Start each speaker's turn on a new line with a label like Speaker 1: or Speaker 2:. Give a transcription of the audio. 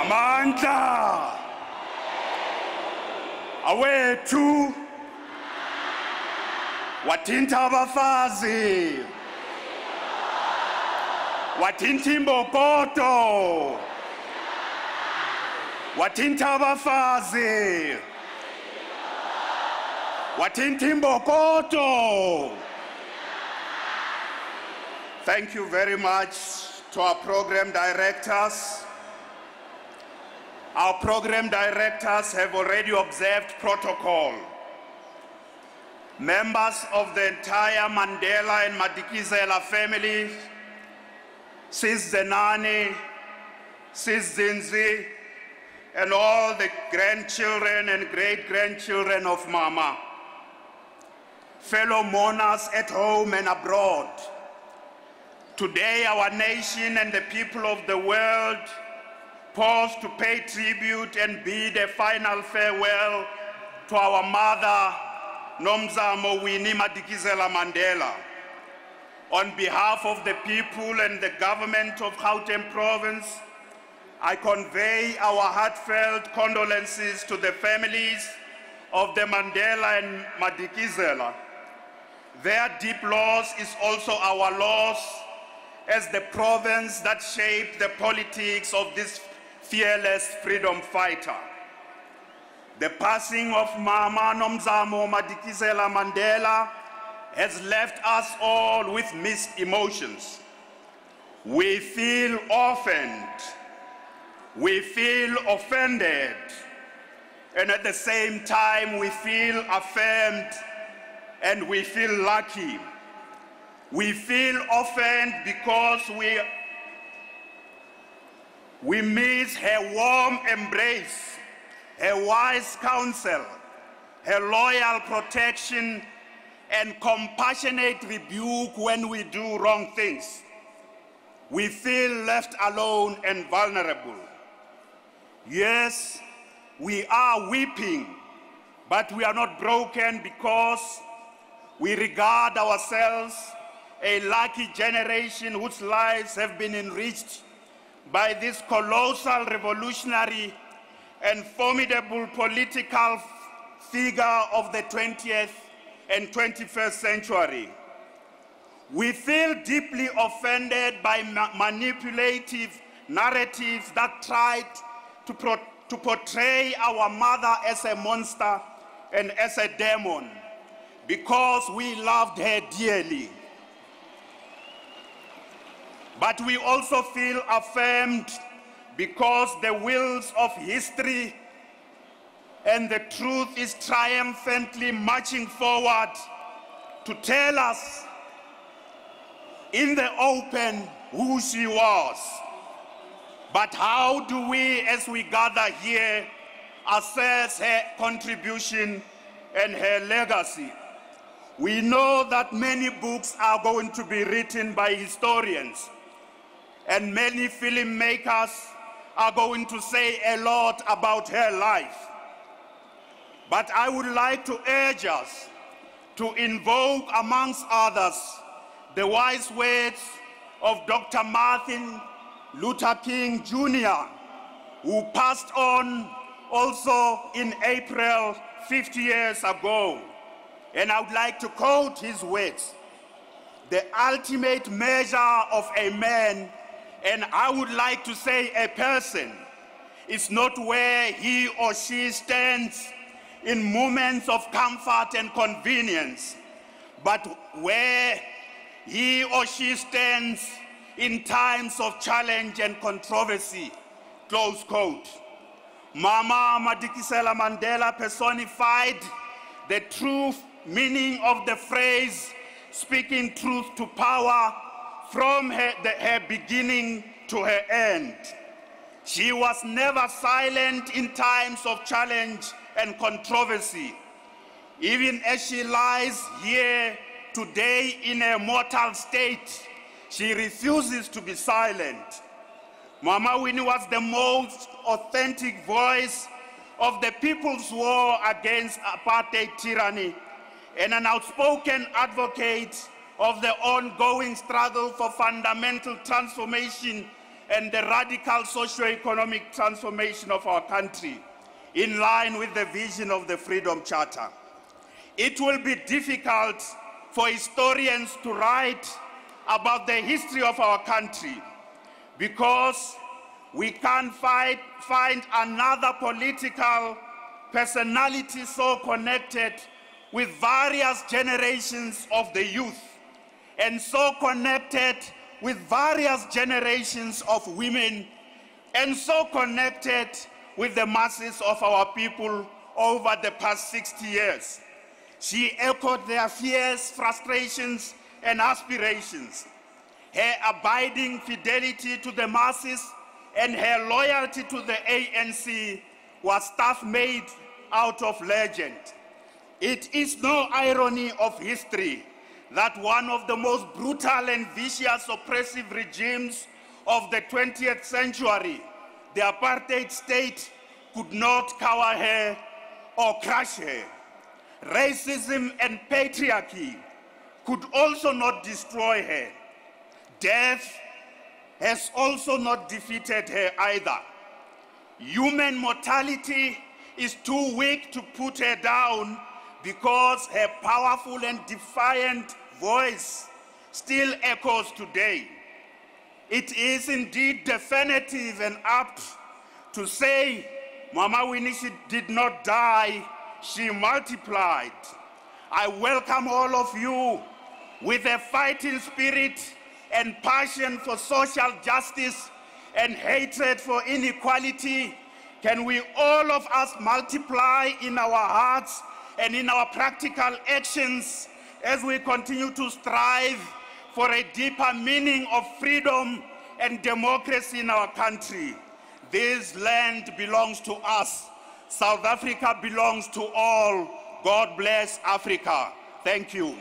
Speaker 1: Amandla awethu wathinta abafazi wathinta imbokodo wathinta abafazi wathinta imbokodo. Thank you very much to our program directors. Our program directors have already observed protocol. Members of the entire Mandela and Madikizela family, Sis Zenani, Sis Zinzi, and all the grandchildren and great-grandchildren of Mama, fellow mourners at home and abroad. Today, our nation and the people of the world pause to pay tribute and bid a final farewell to our mother, Nomzamo Winnie Madikizela-Mandela. On behalf of the people and the government of Gauteng Province, I convey our heartfelt condolences to the families of the Mandela and Madikizela. Their deep loss is also our loss as the province that shaped the politics of this fearless freedom fighter. The passing of Mama Nomzamo Madikizela-Mandela has left us all with mixed emotions. We feel orphaned, we feel offended, and at the same time we feel affirmed and we feel lucky. We feel orphaned because we miss her warm embrace, her wise counsel, her loyal protection, and compassionate rebuke when we do wrong things. We feel left alone and vulnerable. Yes, we are weeping, but we are not broken because we regard ourselves a lucky generation whose lives have been enriched by this colossal revolutionary and formidable political figure of the 20th and 21st century. We feel deeply offended by manipulative narratives that tried to portray our mother as a monster and as a demon because we loved her dearly. But we also feel affirmed because the wheels of history and the truth is triumphantly marching forward to tell us in the open who she was. But how do we, as we gather here, assess her contribution and her legacy? We know that many books are going to be written by historians, and many filmmakers are going to say a lot about her life. But I would like to urge us to invoke, amongst others, the wise words of Dr. Martin Luther King Jr., who passed on also in April 50 years ago. And I would like to quote his words: "The ultimate measure of a man, and I would like to say a person, is not where he or she stands in moments of comfort and convenience, but where he or she stands in times of challenge and controversy." Close quote. Mama Madikizela-Mandela personified the true meaning of the phrase "speaking truth to power" from her beginning to her end. She was never silent in times of challenge and controversy. Even as she lies here today in a mortal state, she refuses to be silent. Mama Winnie was the most authentic voice of the people's war against apartheid tyranny and an outspoken advocate of the ongoing struggle for fundamental transformation and the radical socio-economic transformation of our country in line with the vision of the Freedom Charter. It will be difficult for historians to write about the history of our country because we can't find another political personality so connected with various generations of the youth and so connected with various generations of women and so connected with the masses of our people over the past 60 years. She echoed their fears, frustrations, and aspirations. Her abiding fidelity to the masses and her loyalty to the ANC was stuff made out of legend. It is no irony of history that one of the most brutal and vicious oppressive regimes of the 20th century, the apartheid state, could not cower her or crush her. Racism and patriarchy could also not destroy her. Death has also not defeated her either. Human mortality is too weak to put her down because her powerful and defiant voice still echoes today. It is indeed definitive and apt to say, Mama Winnie, she did not die, she multiplied. I welcome all of you with a fighting spirit and passion for social justice and hatred for inequality. Can we all of us multiply in our hearts and in our practical actions as we continue to strive for a deeper meaning of freedom and democracy in our country? This land belongs to us. South Africa belongs to all. God bless Africa. Thank you.